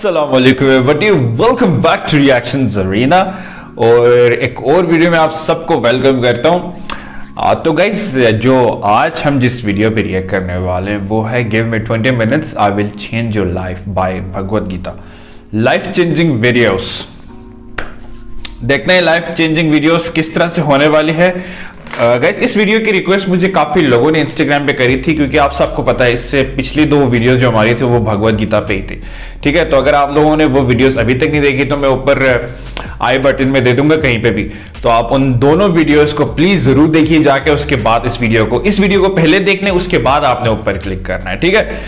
अस्सलामुअलैकुम everybody, welcome back to reactions arena. और एक और वीडियो में आप सबको वेलकम करता हूं। तो गाइस, जो आज हम जिस वीडियो पे रिएक्ट करने वाले हैं वो है give me 20 minutes I will change your life by Bhagavad Gita. Life changing videos देखना है, लाइफ चेंजिंग वीडियोस किस तरह से होने वाली है। गाइस, इस वीडियो की रिक्वेस्ट मुझे काफी लोगों ने इंस्टाग्राम पे करी थी, क्योंकि आप सबको पता है इससे पिछली दो वीडियोस जो हमारी थी वो भगवद गीता पे ही थी। ठीक है, तो अगर आप लोगों ने वो वीडियोस अभी तक नहीं देखी तो मैं ऊपर आई बटन में दे दूंगा कहीं पे भी, तो आप उन दोनों वीडियोस को प्लीज जरूर देखिए जाके। उसके बाद इस वीडियो को पहले देखने, उसके बाद आपने ऊपर क्लिक करना है। ठीक है,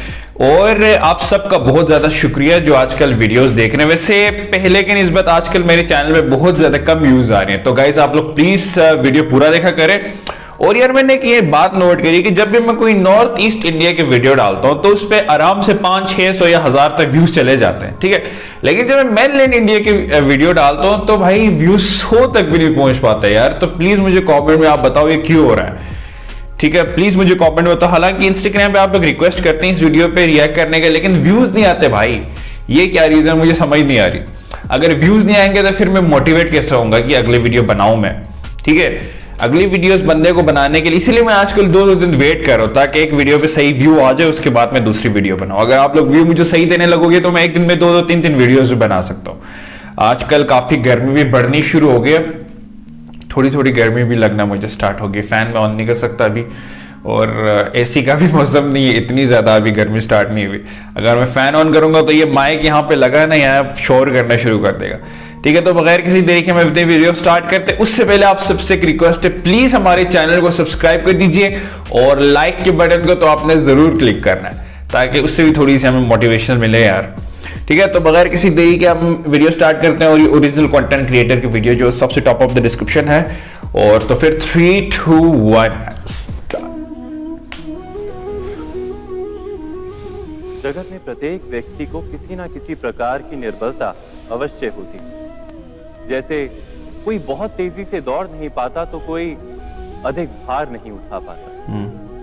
और आप सबका बहुत ज्यादा शुक्रिया जो आजकल वीडियोस देख रहे हैं। वैसे पहले की निस्बत आजकल मेरे चैनल में बहुत ज्यादा कम व्यूज आ रहे हैं, तो गाइस आप लोग प्लीज वीडियो पूरा देखा करें। और यार, मैंने ये बात नोट करी कि जब भी मैं कोई नॉर्थ ईस्ट इंडिया के वीडियो डालता हूं तो उस पर आराम से 500-600 या 1000 तक व्यूज चले जाते हैं। ठीक है, लेकिन जब मैं मेनलैंड इंडिया के वीडियो डालता हूं तो भाई व्यूज 100 तक भी नहीं पहुंच पाते यार। तो प्लीज मुझे कॉमेंट में आप बताओ ये क्यों हो रहा है। ठीक है, प्लीज मुझे कमेंट बताओ। हालांकि इंस्टाग्राम पे आप लोग रिक्वेस्ट करते हैं इस वीडियो पे रिएक्ट करने के, लेकिन व्यूज नहीं आते भाई। ये क्या रीजन, मुझे समझ नहीं आ रही। अगर व्यूज नहीं आएंगे तो फिर मैं मोटिवेट कैसे होऊंगा कि अगले वीडियो बनाऊं मैं। ठीक है, अगली वीडियोस बंदे को बनाने के लिए इसीलिए मैं आजकल 2-2 दिन वेट कर रहा हूं ताकि एक वीडियो पे सही व्यू आ जाए, उसके बाद मैं दूसरी वीडियो बनाऊं। अगर आप लोग व्यू मुझे सही देने लगोगे तो मैं एक दिन में 2-2, 3-3 वीडियोस बना सकता हूं। आजकल काफी गर्मी भी बढ़नी शुरू हो गई, थोड़ी थोड़ी गर्मी भी लगना मुझे स्टार्ट हो गई। फैन में ऑन नहीं कर सकता अभी, और एसी का भी मौसम नहीं है, इतनी ज्यादा अभी गर्मी स्टार्ट नहीं हुई। अगर मैं फैन ऑन करूंगा तो ये माइक यहाँ पे लगा है ना, यहाँ शोर करना शुरू कर देगा। ठीक है, तो बगैर किसी देरी के मैं अपनी वीडियो स्टार्ट करते उससे पहले आप सबसे एक रिक्वेस्ट है, प्लीज हमारे चैनल को सब्सक्राइब कर दीजिए और लाइक के बटन को तो आपने जरूर क्लिक करना है ताकि उससे भी थोड़ी सी हमें मोटिवेशन मिले यार। ठीक है, तो बगैर किसी देरी के हम वीडियो स्टार्ट करते हैं। और ये ओरिजिनल कंटेंट क्रिएटर की वीडियो जो सबसे टॉप ऑफ द डिस्क्रिप्शन है। और तो फिर 3, 2, 1 जगत में प्रत्येक व्यक्ति को किसी ना किसी प्रकार की निर्बलता अवश्य होती है। जैसे कोई बहुत तेजी से दौड़ नहीं पाता तो कोई अधिक भार नहीं उठा पाता,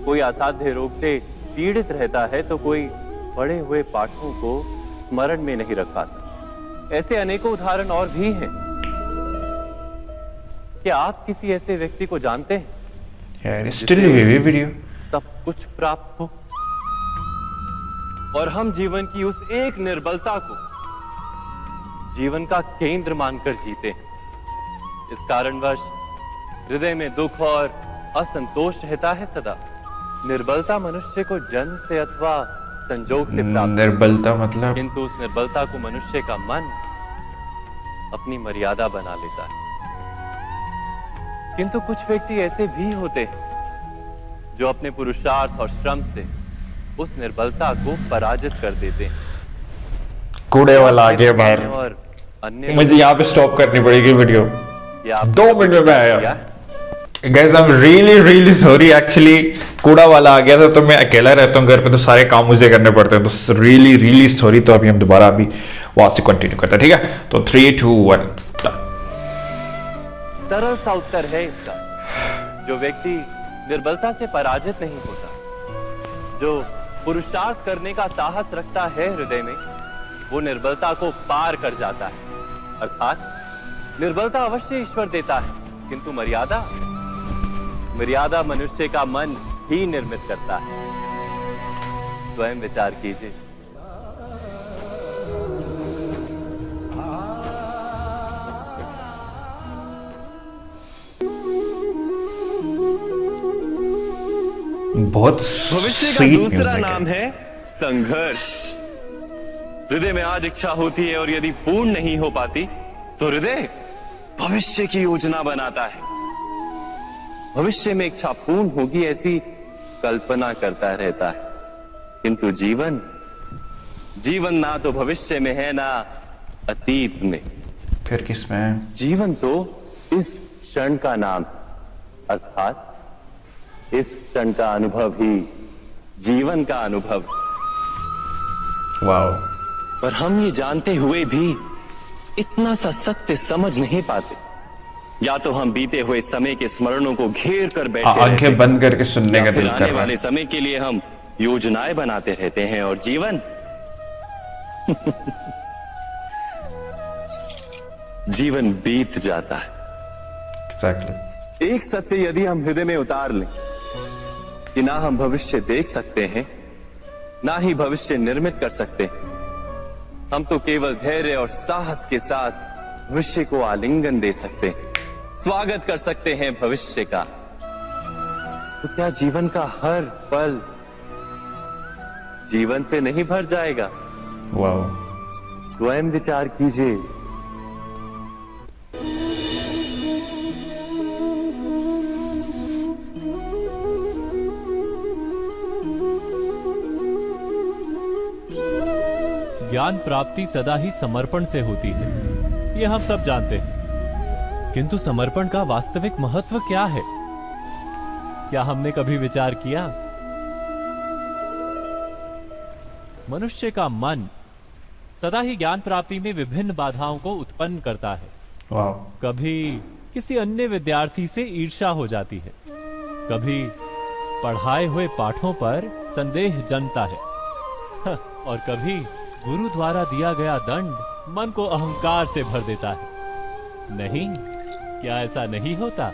कोई असाध्य रोग से पीड़ित रहता है तो कोई पढ़े हुए पाठों को स्मरण में नहीं रख पाता। ऐसे अनेकों उदाहरण और भी हैं। क्या आप किसी ऐसे व्यक्ति को जानते हैं यार? स्टिल वीडियो सब कुछ प्राप्त हो और हम जीवन की उस एक निर्बलता को जीवन का केंद्र मानकर जीते हैं। इस कारणवश हृदय में दुख और असंतोष रहता है सदा। निर्बलता मनुष्य को जन्म से अथवा संजोग से प्राप्त, निर्बलता मतलब, किंतु उस निर्बलता को मनुष्य का मन अपनी मर्यादा बना लेता है। किंतु कुछ व्यक्ति ऐसे भी होते हैं जो अपने पुरुषार्थ और श्रम से उस निर्बलता को पराजित कर देते हैं। कूड़े वाला आगे बाहर, और अन्य मुझे यहाँ पे स्टॉप करनी पड़ेगी वीडियो, 2 मिनट में आया। Guys, I'm really sorry actually कूड़ा वाला आ गया था, तो मैं अकेला रहता हूँ घर पे तो सारे काम मुझे करने पड़ते हैं, तो really सॉरी। तो अभी हम दोबारा अभी वहां से कंटिन्यू करते हैं। ठीक है, तो 3, 2, 1 सरल सा उत्तर है इसका। जो व्यक्ति निर्बलता से पराजित नहीं होता, जो पुरुषार्थ करने का साहस रखता है हृदय में, वो निर्बलता को पार कर जाता है। अर्थात निर्बलता अवश्य ईश्वर देता है, किंतु मर्यादा मनुष्य का मन ही निर्मित करता है। स्वयं विचार कीजिए। बहुत भविष्य का दूसरा नाम है संघर्ष। हृदय में आज इच्छा होती है और यदि पूर्ण नहीं हो पाती तो हृदय भविष्य की योजना बनाता है। भविष्य में इच्छा पूर्ण होगी ऐसी कल्पना करता रहता है, किंतु जीवन ना तो भविष्य में है ना अतीत में। फिर किसमें है? जीवन तो इस क्षण का नाम, अर्थात इस क्षण का अनुभव ही जीवन का अनुभव। वाओ। पर हम ये जानते हुए भी इतना सा सत्य समझ नहीं पाते। या तो हम बीते हुए समय के स्मरणों को घेर कर बैठे, आंखें बंद करके सुनने का दिल कर रहा है। वाले समय के लिए हम योजनाएं बनाते रहते हैं और जीवन जीवन बीत जाता है। एग्जैक्टली। एक सत्य यदि हम हृदय में उतार लें कि ना हम भविष्य देख सकते हैं, ना ही भविष्य निर्मित कर सकते हैं, हम तो केवल धैर्य और साहस के साथ भविष्य को आलिंगन दे सकते हैं, स्वागत कर सकते हैं भविष्य का। तो क्या जीवन का हर पल जीवन से नहीं भर जाएगा? वाओ। स्वयं विचार कीजिए। ज्ञान प्राप्ति सदा ही समर्पण से होती है, ये हम सब जानते हैं। किंतु समर्पण का वास्तविक महत्व क्या है? क्या हमने कभी विचार किया? मनुष्य का मन सदा ही ज्ञान प्राप्ति में विभिन्न बाधाओं को उत्पन्न करता है। वाओ। कभी किसी अन्य विद्यार्थी से ईर्ष्या हो जाती है, कभी पढ़ाए हुए पाठों पर संदेह जन्मता है और कभी गुरु द्वारा दिया गया दंड मन को अहंकार से भर देता है। नहीं, क्या ऐसा नहीं होता?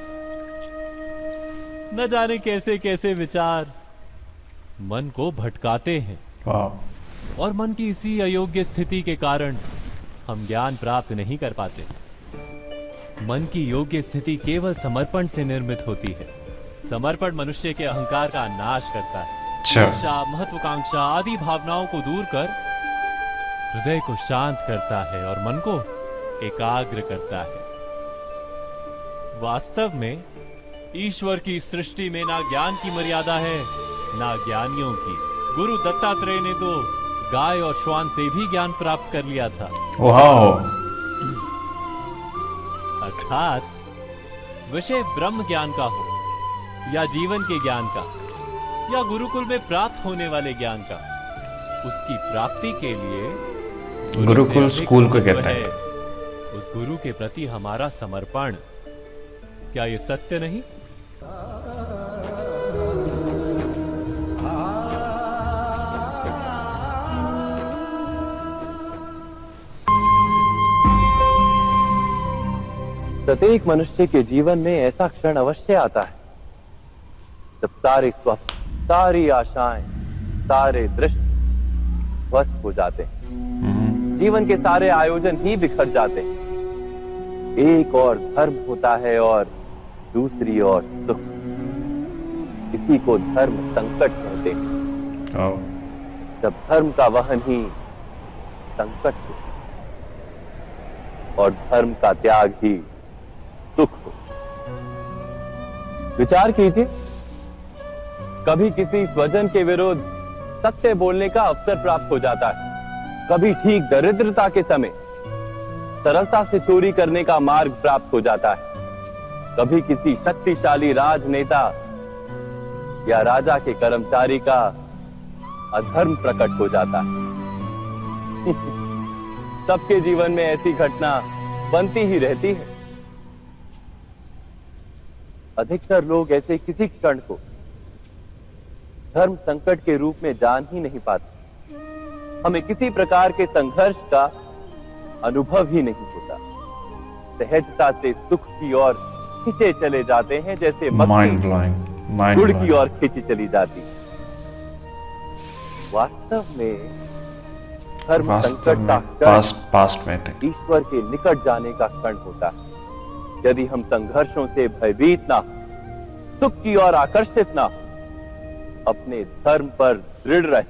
न जाने कैसे कैसे विचार मन को भटकाते हैं। वाओ। और मन की इसी अयोग्य स्थिति के कारण हम ज्ञान प्राप्त नहीं कर पाते। मन की योग्य स्थिति केवल समर्पण से निर्मित होती है। समर्पण मनुष्य के अहंकार का नाश करता है। ईर्ष्या, महत्वाकांक्षा आदि भावनाओं को दूर कर हृदय को शांत करता है और मन को एकाग्र करता है। वास्तव में ईश्वर की सृष्टि में ना ज्ञान की मर्यादा है, ना ज्ञानियों की। गुरु दत्तात्रेय ने तो गाय और श्वान से भी ज्ञान प्राप्त कर लिया था। वाओ। अर्थात विषय ब्रह्म ज्ञान का हो या जीवन के ज्ञान का या गुरुकुल में प्राप्त होने वाले ज्ञान का, उसकी प्राप्ति के लिए गुरुकुल स्कूल को कहता है। उस गुरु के प्रति हमारा समर्पण। क्या ये सत्य नहीं? प्रत्येक मनुष्य के जीवन में ऐसा क्षण अवश्य आता है जब सारे स्वप्न, सारी आशाएं, सारे दृश्य ध्वस्त हो जाते हैं। जीवन के सारे आयोजन ही बिखर जाते हैं। एक और धर्म होता है और दूसरी ओर सुख। इसी को धर्म संकट कहते हैं। जब धर्म का वहन ही संकट हो और धर्म का त्याग ही सुख हो। विचार कीजिए, कभी किसी स्वजन के विरुद्ध सत्य बोलने का अवसर प्राप्त हो जाता है, कभी ठीक दरिद्रता के समय सरलता से चोरी करने का मार्ग प्राप्त हो जाता है, कभी किसी शक्तिशाली राजनेता या राजा के कर्मचारी का अधर्म प्रकट हो जाता है। सबके जीवन में ऐसी घटना बनती ही रहती है। अधिकतर लोग ऐसे किसी क्षण को धर्म संकट के रूप में जान ही नहीं पाते। हमें किसी प्रकार के संघर्ष का अनुभव ही नहीं होता। सहजता से सुख की ओर खींचे चले जाते हैं, जैसे मक्खी गुड़ की ओर खींची चली जाती। वास्तव में धर्म संकट का पास्ट में थे। ईश्वर के निकट जाने का क्षण होता है। यदि हम संघर्षों से भयभीत ना, सुख की ओर आकर्षित ना, अपने धर्म पर दृढ़ रहे,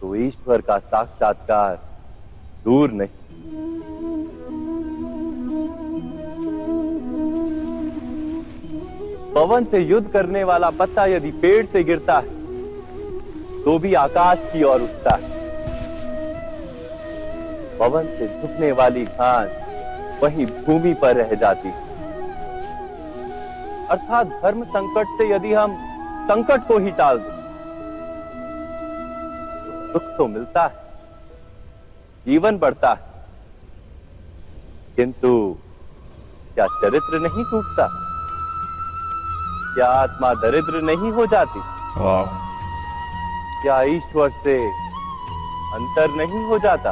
तो ईश्वर का साक्षात्कार दूर नहीं। पवन से युद्ध करने वाला पत्ता यदि पेड़ से गिरता है तो भी आकाश की ओर उठता है। पवन से झुकने वाली घास वहीं भूमि पर रह जाती है। अर्थात धर्म संकट से यदि हम संकट को ही टाल दें तो सुख तो मिलता है, जीवन बढ़ता है, किंतु क्या चरित्र नहीं टूटता? क्या आत्मा दरिद्र नहीं हो जाती? क्या ईश्वर से अंतर नहीं हो जाता?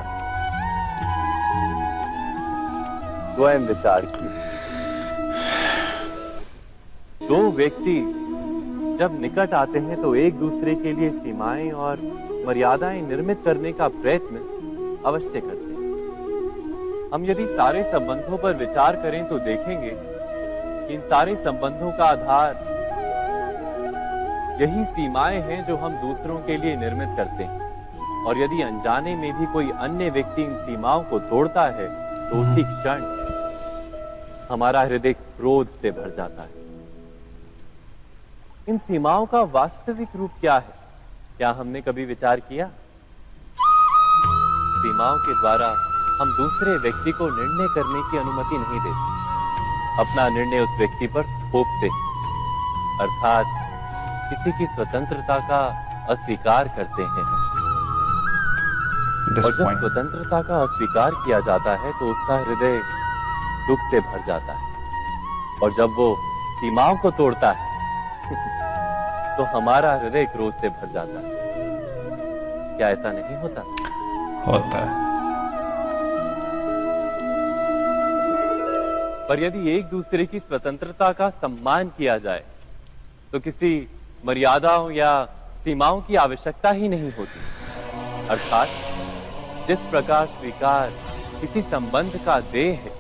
स्वयं विचार कीजिए। दो व्यक्ति जब निकट आते हैं तो एक दूसरे के लिए सीमाएं और मर्यादाएं निर्मित करने का प्रयत्न अवश्य करते हैं। हम यदि सारे संबंधों पर विचार करें तो देखेंगे कि इन सारे संबंधों का आधार यही सीमाएं हैं जो हम दूसरों के लिए निर्मित करते हैं। और यदि अनजाने में भी कोई अन्य व्यक्ति इन सीमाओं को तोड़ता है तो उसी क्षण हमारा हृदय क्रोध से भर जाता है। इन सीमाओं का वास्तविक रूप क्या है, क्या हमने कभी विचार किया? सीमाओं के द्वारा हम दूसरे व्यक्ति को निर्णय करने की अनुमति नहीं देते, अपना निर्णय उस व्यक्ति पर थोपते, अर्थात किसी की स्वतंत्रता का अस्वीकार करते हैं। और जब स्वतंत्रता का अस्वीकार किया जाता है तो उसका हृदय दुख से भर जाता है, और जब वो सीमाओं को तोड़ता है तो हमारा हृदय क्रोध से भर जाता है। क्या ऐसा नहीं होता? होता है। पर यदि एक दूसरे की स्वतंत्रता का सम्मान किया जाए तो किसी मर्यादाओं या सीमाओं की आवश्यकता ही नहीं होती। अर्थात जिस प्रकार स्वीकार किसी संबंध का देह है,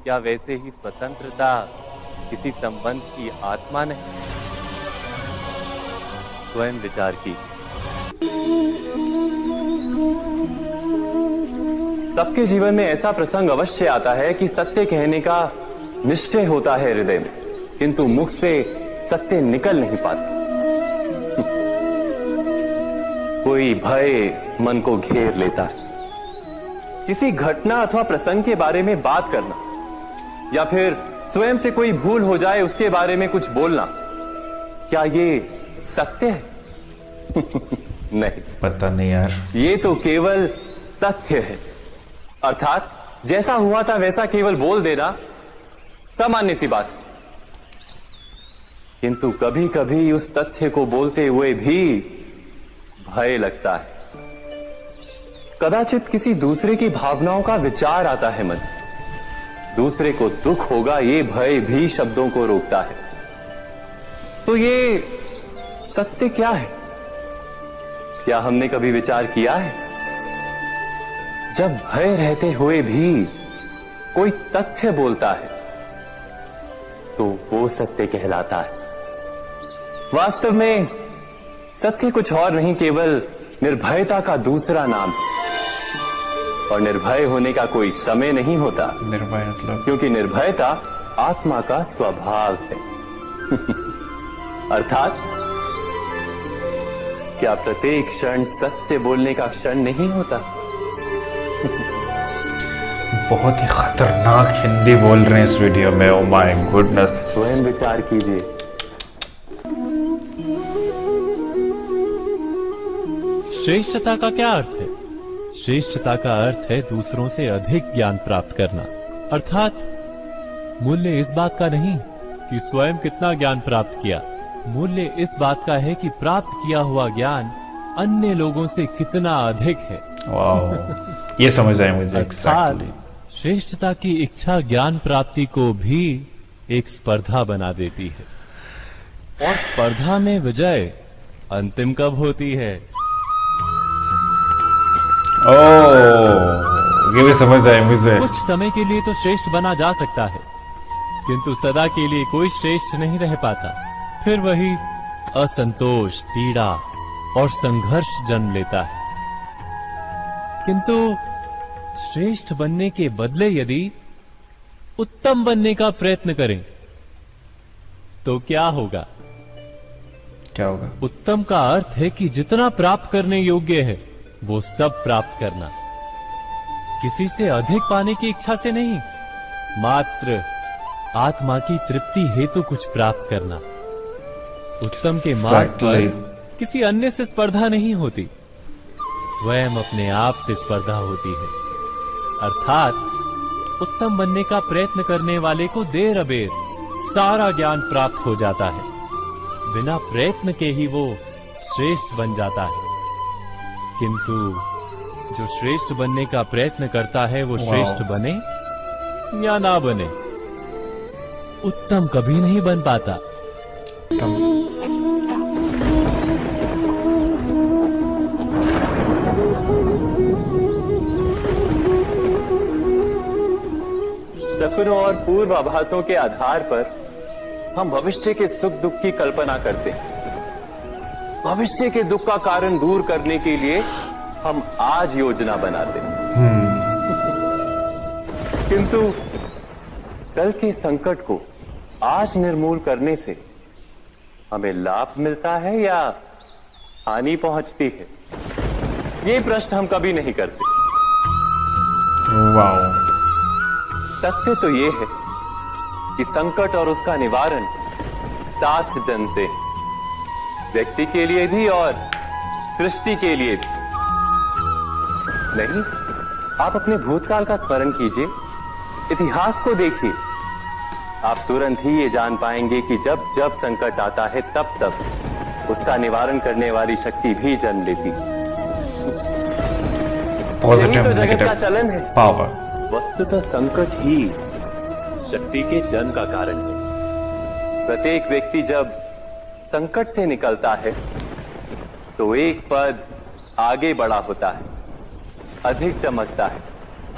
क्या वैसे ही स्वतंत्रता किसी संबंध की आत्मा नहीं? स्वयं विचार कीजिए। सबके जीवन में ऐसा प्रसंग अवश्य आता है कि सत्य कहने का निश्चय होता है हृदय में, किंतु मुख से सत्य निकल नहीं पाता। कोई भय मन को घेर लेता है। किसी घटना अथवा प्रसंग के बारे में बात करना या फिर स्वयं से कोई भूल हो जाए उसके बारे में कुछ बोलना, क्या ये सत्य है? नहीं, पता नहीं यार। ये तो केवल तथ्य है। अर्थात जैसा हुआ था वैसा केवल बोल देना सामान्य सी बात। किंतु कभी कभी उस तथ्य को बोलते हुए भी भय लगता है। कदाचित किसी दूसरे की भावनाओं का विचार आता है मन, दूसरे को दुख होगा ये भय भी शब्दों को रोकता है। तो ये सत्य क्या है? क्या हमने कभी विचार किया है? जब भय रहते हुए भी कोई तथ्य बोलता है तो वो सत्य कहलाता है। वास्तव में सत्य कुछ और नहीं, केवल निर्भयता का दूसरा नाम है। और निर्भय होने का कोई समय नहीं होता। निर्भय मतलब? क्योंकि निर्भयता आत्मा का स्वभाव है। अर्थात क्या प्रत्येक क्षण सत्य बोलने का क्षण नहीं होता? बहुत ही खतरनाक हिंदी बोल रहे हैं इस वीडियो में। Oh my goodness. स्वयं विचार कीजिए। श्रेष्ठता का क्या अर्थ है? श्रेष्ठता का अर्थ है दूसरों से अधिक ज्ञान प्राप्त करना। अर्थात मूल्य इस बात का नहीं कि स्वयं कितना ज्ञान प्राप्त किया, मूल्य इस बात का है कि प्राप्त किया हुआ ज्ञान अन्य लोगों से कितना अधिक है। वाह, ये समझ आया मुझे। अर्थात श्रेष्ठता की इच्छा ज्ञान प्राप्ति को भी एक स्पर्धा बना देती है, और स्पर्धा में विजय अंतिम कब होती है? ये भी समझ आए मुझे। कुछ समय के लिए तो श्रेष्ठ बना जा सकता है, किंतु सदा के लिए कोई श्रेष्ठ नहीं रह पाता। फिर वही असंतोष, पीड़ा और संघर्ष जन्म लेता है। किंतु श्रेष्ठ बनने के बदले यदि उत्तम बनने का प्रयत्न करें तो क्या होगा? क्या होगा? उत्तम का अर्थ है कि जितना प्राप्त करने योग्य है वो सब प्राप्त करना, किसी से अधिक पाने की इच्छा से नहीं, मात्र आत्मा की तृप्ति हेतु कुछ प्राप्त करना। उत्तम के मार्ग पर किसी अन्य से स्पर्धा नहीं होती, स्वयं अपने आप से स्पर्धा होती है। अर्थात उत्तम बनने का प्रयत्न करने वाले को देर अबेर सारा ज्ञान प्राप्त हो जाता है, बिना प्रयत्न के ही वो श्रेष्ठ बन जाता है। किंतु जो श्रेष्ठ बनने का प्रयत्न करता है वो श्रेष्ठ बने या ना बने, उत्तम कभी नहीं बन पाता। सपनों और पूर्वाभासों के आधार पर हम भविष्य के सुख दुख की कल्पना करते हैं। भविष्य के दुख का कारण दूर करने के लिए हम आज योजना बनाते हैं। किंतु कल के संकट को आज निर्मूल करने से हमें लाभ मिलता है या हानि पहुंचती है, ये प्रश्न हम कभी नहीं करते। वाओ। सत्य तो ये है कि संकट और उसका निवारण सात जन से, व्यक्ति के लिए भी और सृष्टि के लिए भी। नहीं, आप अपने भूतकाल का स्मरण कीजिए, इतिहास को देखिए, आप तुरंत ही ये जान पाएंगे कि जब जब संकट आता है तब तब उसका निवारण करने वाली शक्ति भी जन्म लेती। पॉजिटिव तो जगत का नेगेटिव चलन है। पावर। वस्तुतः संकट ही शक्ति के जन्म का कारण है। प्रत्येक व्यक्ति जब संकट से निकलता है तो एक पद आगे बढ़ा होता है, अधिक चमकता है,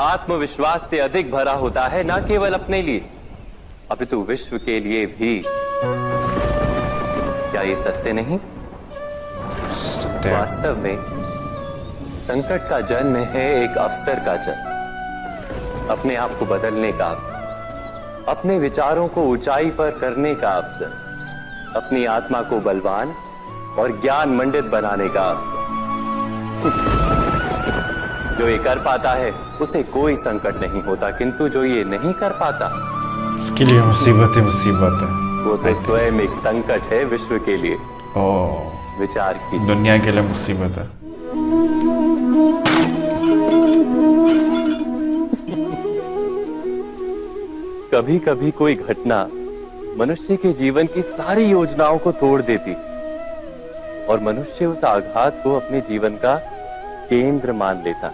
आत्मविश्वास से अधिक भरा होता है, न केवल अपने लिए अपितु विश्व के लिए भी। क्या ये सत्य नहीं? सत्य। वास्तव में संकट का जन्म है एक अवसर का जन्म, अपने आप को बदलने का अवसर, अपने विचारों को ऊंचाई पर करने का अवसर, अपनी आत्मा को बलवान और ज्ञान मंडित बनाने का अवसर। जो ये कर पाता है उसे कोई संकट नहीं होता, किंतु जो ये नहीं कर पाता उसके लिए मुसीबत ही मुसीबत है। वो तो स्वयं एक संकट है विश्व के लिए। ओह, विचार की दुनिया के लिए मुसीबत है। कभी कभी कोई घटना मनुष्य के जीवन की सारी योजनाओं को तोड़ देती और मनुष्य उस आघात को अपने जीवन का केंद्र मान लेता।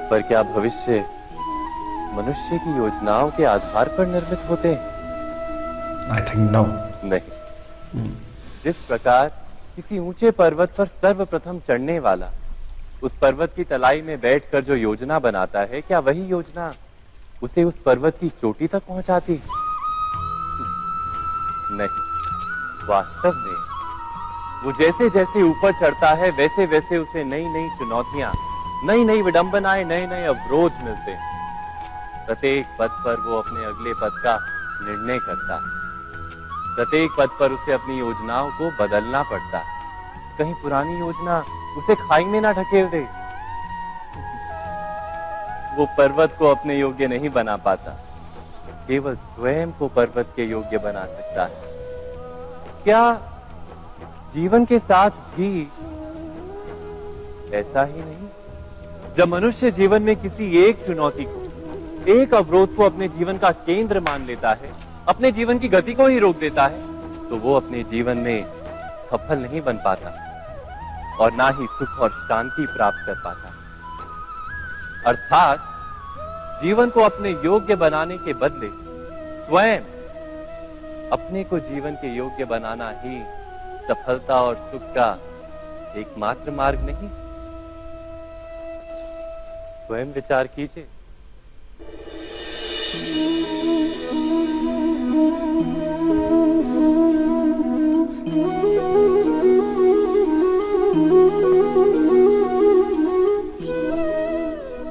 पर क्या भविष्य मनुष्य की योजनाओं के आधार पर निर्मित होते हैं? I think no. नहीं। जिस प्रकार किसी ऊंचे पर्वत पर सर्वप्रथम चढ़ने वाला उस पर्वत की तलाई में बैठकर जो योजना बनाता है, क्या वही योजना उसे उस पर्वत की चोटी तक पहुंचाती? नहीं। वास्तव में वो जैसे जैसे ऊपर चढ़ता है वैसे वैसे उसे नई नई चुनौतियां, नई नई विडंबनाएं, नए नए अवरोध मिलते हैं। प्रत्येक पद पर वो अपने अगले पद का निर्णय करता है। प्रत्येक पद पर उसे अपनी योजनाओं को बदलना पड़ता है। कहीं पुरानी योजना उसे खाई में ना ढकेल दे। वो पर्वत को अपने योग्य नहीं बना पाता, केवल स्वयं को पर्वत के योग्य बना सकता है। क्या जीवन के साथ भी ऐसा ही नहीं? जब मनुष्य जीवन में किसी एक चुनौती को, एक अवरोध को अपने जीवन का केंद्र मान लेता है, अपने जीवन की गति को ही रोक देता है, तो वो अपने जीवन में सफल नहीं बन पाता और ना ही सुख और शांति प्राप्त कर पाता। अर्थात जीवन को अपने योग्य बनाने के बदले स्वयं अपने को जीवन के योग्य बनाना ही सफलता और सुख का एकमात्र मार्ग नहीं? स्वयं विचार कीजिए।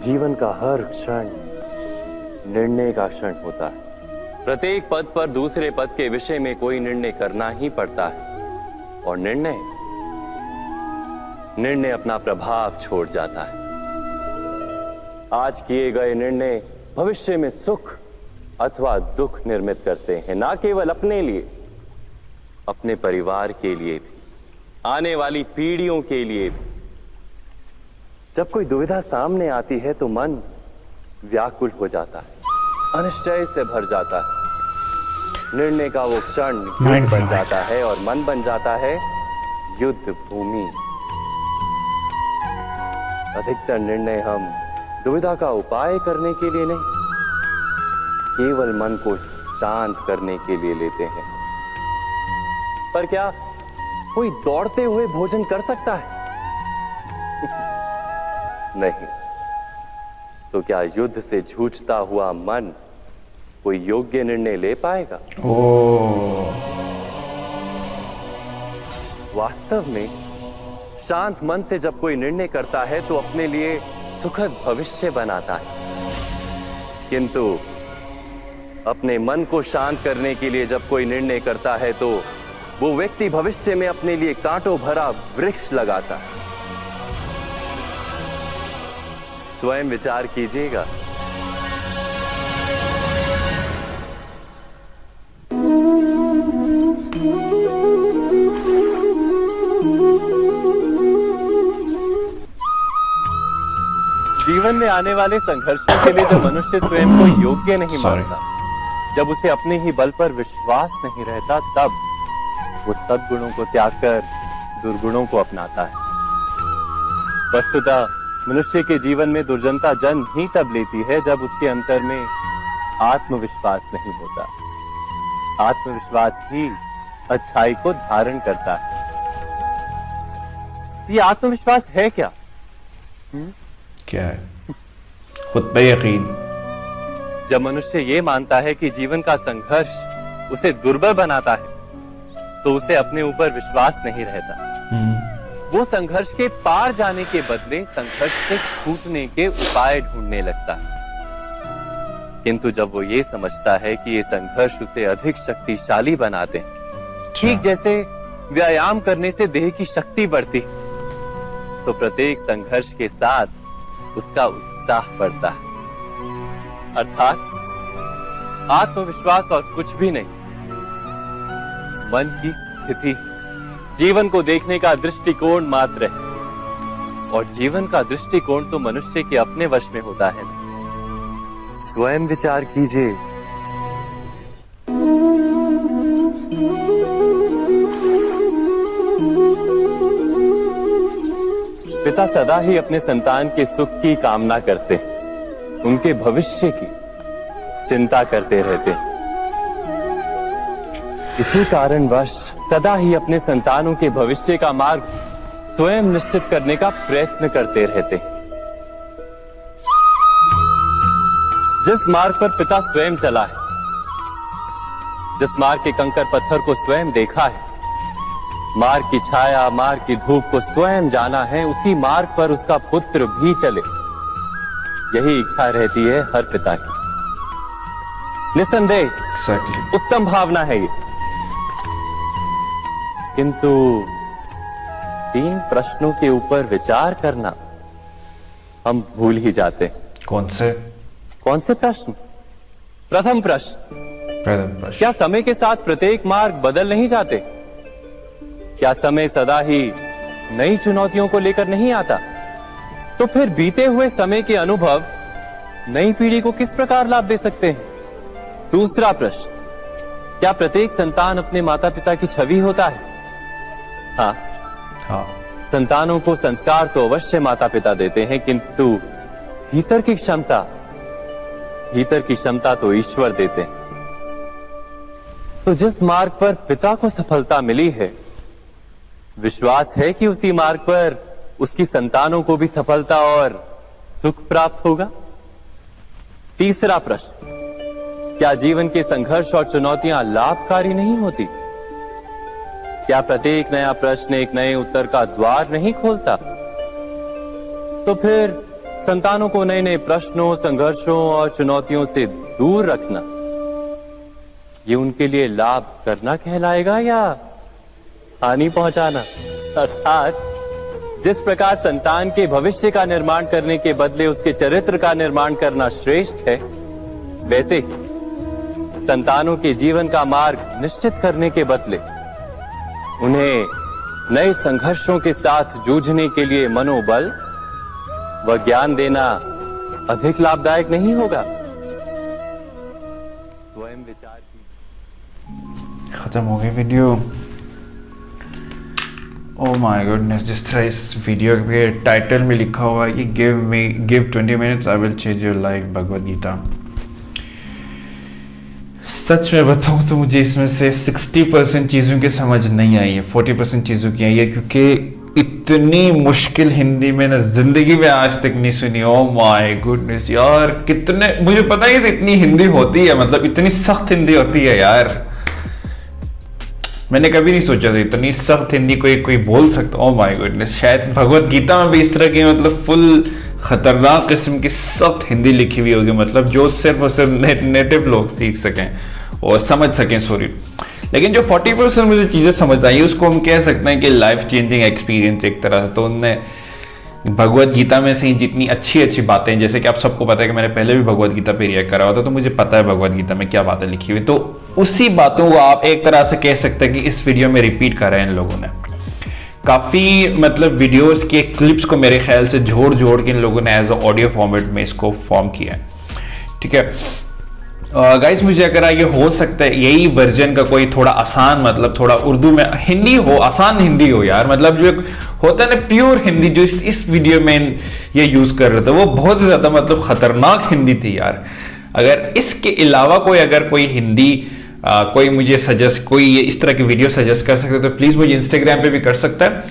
जीवन का हर क्षण निर्णय का क्षण होता है। प्रत्येक पद पर दूसरे पद के विषय में कोई निर्णय करना ही पड़ता है और निर्णय अपना प्रभाव छोड़ जाता है। आज किए गए निर्णय भविष्य में सुख अथवा दुख निर्मित करते हैं, ना केवल अपने लिए, अपने परिवार के लिए भी, आने वाली पीढ़ियों के लिए भी। जब कोई दुविधा सामने आती है तो मन व्याकुल हो जाता है, अनिश्चय से भर जाता है। निर्णय का वो क्षण युद्ध बन जाता है और मन बन जाता है युद्ध भूमि। अधिकतर निर्णय हम दुविधा का उपाय करने के लिए नहीं, केवल मन को शांत करने के लिए लेते हैं। पर क्या कोई दौड़ते हुए भोजन कर सकता है? नहीं। तो क्या युद्ध से जूझता हुआ मन कोई योग्य निर्णय ले पाएगा? वास्तव में शांत मन से जब कोई निर्णय करता है तो अपने लिए सुखद भविष्य बनाता है, किंतु अपने मन को शांत करने के लिए जब कोई निर्णय करता है तो वो व्यक्ति भविष्य में अपने लिए कांटों भरा वृक्ष लगाता है। स्वयं विचार कीजिएगा। जीवन में आने वाले संघर्षों के लिए जब मनुष्य स्वयं को योग्य नहीं मानता, जब उसे अपने ही बल पर विश्वास नहीं रहता, तब वो सद्गुणों को त्याग कर दुर्गुणों को अपनाता है। वस्तुतः मनुष्य के जीवन में दुर्जनता जन्म ही तब लेती है जब उसके अंतर में आत्मविश्वास नहीं होता। आत्मविश्वास ही अच्छाई को धारण करता है। ये आत्मविश्वास है क्या? क्या है? खुद पे यकीन। जब मनुष्य ये मानता है कि जीवन का संघर्ष उसे दुर्बल बनाता है, तो उसे अपने ऊपर विश्वास नहीं रहता। वो संघर्ष के पार जाने के बदले संघर्ष से छूटने के उपाय ढूंढने लगता है। किंतु जब वो ये समझता है कि ये संघर्ष उसे अधिक शक्तिशाली बनाते हैं, ठीक जैसे व्यायाम करने से देह की शक्ति बढ़ती, तो प्रत्येक संघर्ष के साथ उसका उत्साह बढ़ता है। अर्थात आत्मविश्वास और कुछ भी नहीं, मन की स्थिति, जीवन को देखने का दृष्टिकोण मात्र है। और जीवन का दृष्टिकोण तो मनुष्य के अपने वश में होता है। स्वयं विचार कीजिए। पिता सदा ही अपने संतान के सुख की कामना करते हैं, उनके भविष्य की चिंता करते रहते हैं। इसी कारणवश सदा ही अपने संतानों के भविष्य का मार्ग स्वयं निश्चित करने का प्रयत्न करते रहते हैं। जिस मार्ग पर पिता स्वयं चला है, जिस मार्ग के कंकर पत्थर को स्वयं देखा है, मार्ग की छाया, मार्ग की धूप को स्वयं जाना है, उसी मार्ग पर उसका पुत्र भी चले, यही इच्छा रहती है हर पिता की। निस्संदेह उत्तम भावना है ये। किंतु 3 प्रश्नों के ऊपर विचार करना हम भूल ही जाते हैं। कौन से प्रश्न? प्रथम प्रश्न, क्या समय के साथ प्रत्येक मार्ग बदल नहीं जाते? क्या समय सदा ही नई चुनौतियों को लेकर नहीं आता? तो फिर बीते हुए समय के अनुभव नई पीढ़ी को किस प्रकार लाभ दे सकते हैं? दूसरा प्रश्न, क्या प्रत्येक संतान अपने माता पिता की छवि होता है? हाँ। संतानों को संस्कार तो अवश्य माता पिता देते हैं, किंतु भीतर की क्षमता तो ईश्वर देते हैं। तो जिस मार्ग पर पिता को सफलता मिली है, विश्वास है कि उसी मार्ग पर उसकी संतानों को भी सफलता और सुख प्राप्त होगा। तीसरा प्रश्न, क्या जीवन के संघर्ष और चुनौतियां लाभकारी नहीं होती? क्या प्रत्येक नया प्रश्न एक नए उत्तर का द्वार नहीं खोलता? तो फिर संतानों को नए नए प्रश्नों, संघर्षों और चुनौतियों से दूर रखना, ये उनके लिए लाभ करना कहलाएगा या हानि पहुंचाना? अर्थात जिस प्रकार संतान के भविष्य का निर्माण करने के बदले उसके चरित्र का निर्माण करना श्रेष्ठ है, वैसे संतानों के जीवन का मार्ग निश्चित करने के बदले उन्हें नए संघर्षों के साथ जूझने के लिए मनोबल व ज्ञान देना अधिक लाभदायक नहीं होगा? स्वयं विचार कीजिए। खत्म हो गई वीडियो। ओह माय गुडनेस, जिस तरह इस वीडियो के टाइटल में लिखा हुआ है कि give 20 minutes I will change your life, Bhagavad Gita. सच में बताऊं तो मुझे इसमें से 60% चीज़ों की समझ नहीं आई है, 40% चीज़ों की आई है, क्योंकि इतनी मुश्किल हिंदी मैंने जिंदगी में आज तक नहीं सुनी। ओ माय गुडनेस यार, कितने, मुझे पता ही इतनी हिंदी होती है, मतलब इतनी सख्त हिंदी होती है यार। मैंने कभी नहीं सोचा था इतनी सख्त हिंदी कोई बोल सकता। ओ माय गुडनेस, शायद भगवत गीता में भी इस तरह की मतलब फुल खतरनाक किस्म की सख्त हिंदी लिखी हुई होगी, मतलब जो सिर्फ और सिर्फ नेटिव लोग सीख सकें और समझ सकें। सॉरी, लेकिन जो 40% मुझे चीज़ें समझ आई उसको हम कह सकते हैं कि लाइफ चेंजिंग एक्सपीरियंस एक तरह से। तो उनने भगवत गीता में से जितनी अच्छी अच्छी बातें, जैसे कि आप सबको पता है कि मैंने पहले भी भगवत गीता पे रिएक्ट करा हुआ था, तो मुझे पता है भगवत गीता में क्या बातें लिखी हुई, तो उसी बातों को आप एक तरह से कह सकते हैं कि इस वीडियो में रिपीट कर रहे हैं इन लोगों ने। काफ़ी मतलब वीडियोस के क्लिप्स को मेरे ख्याल से जोड़ जोड़ के इन लोगों ने एज ऑडियो फॉर्मेट में इसको फॉर्म किया है। ठीक है गाइस, मुझे अगर ये हो सकता है यही वर्जन का कोई थोड़ा आसान, मतलब थोड़ा उर्दू में हिंदी हो, आसान हिंदी हो यार, मतलब जो होता है ना प्योर हिंदी, जो इस वीडियो में ये यूज कर रहे थे वो बहुत ही ज्यादा मतलब खतरनाक हिंदी थी यार। अगर इसके अलावा कोई हिंदी कोई मुझे सजेस्ट, कोई ये इस तरह की वीडियो सजेस्ट कर सकते तो प्लीज मुझे इंस्टाग्राम पे भी कर सकता है,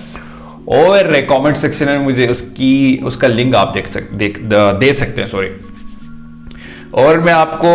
और कमेंट सेक्शन में मुझे उसका लिंक आप दे सकते हैं। सॉरी, और मैं आपको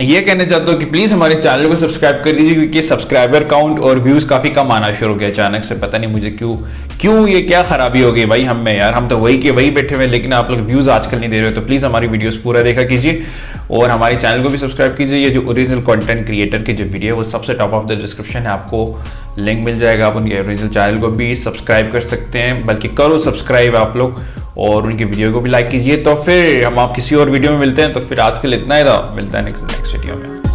ये कहना चाहता हूँ कि प्लीज हमारे चैनल को सब्सक्राइब कर दीजिए, क्योंकि सब्सक्राइबर काउंट और व्यूज काफी कम आना शुरू हो गया अचानक से। पता नहीं मुझे क्यों ये क्या खराबी हो गई भाई हम में यार, हम तो वही के वही बैठे हुए, लेकिन आप लोग व्यूज आजकल नहीं दे रहे हो। तो प्लीज हमारी वीडियोस पूरा देखा कीजिए और हमारे चैनल को भी सब्सक्राइब कीजिए। ये जो ओरिजिनल कंटेंट क्रिएटर की जो वीडियो है वो सबसे टॉप ऑफ द डिस्क्रिप्शन है, आपको लिंक मिल जाएगा, आप उनके ओरिजिनल चैनल को भी सब्सक्राइब कर सकते हैं, बल्कि करो सब्सक्राइब आप लोग, और उनकी वीडियो को भी लाइक कीजिए। तो फिर हम आप किसी और वीडियो में मिलते हैं, तो फिर आज के लिए इतना ही था, मिलता है नेक्स्ट वीडियो में।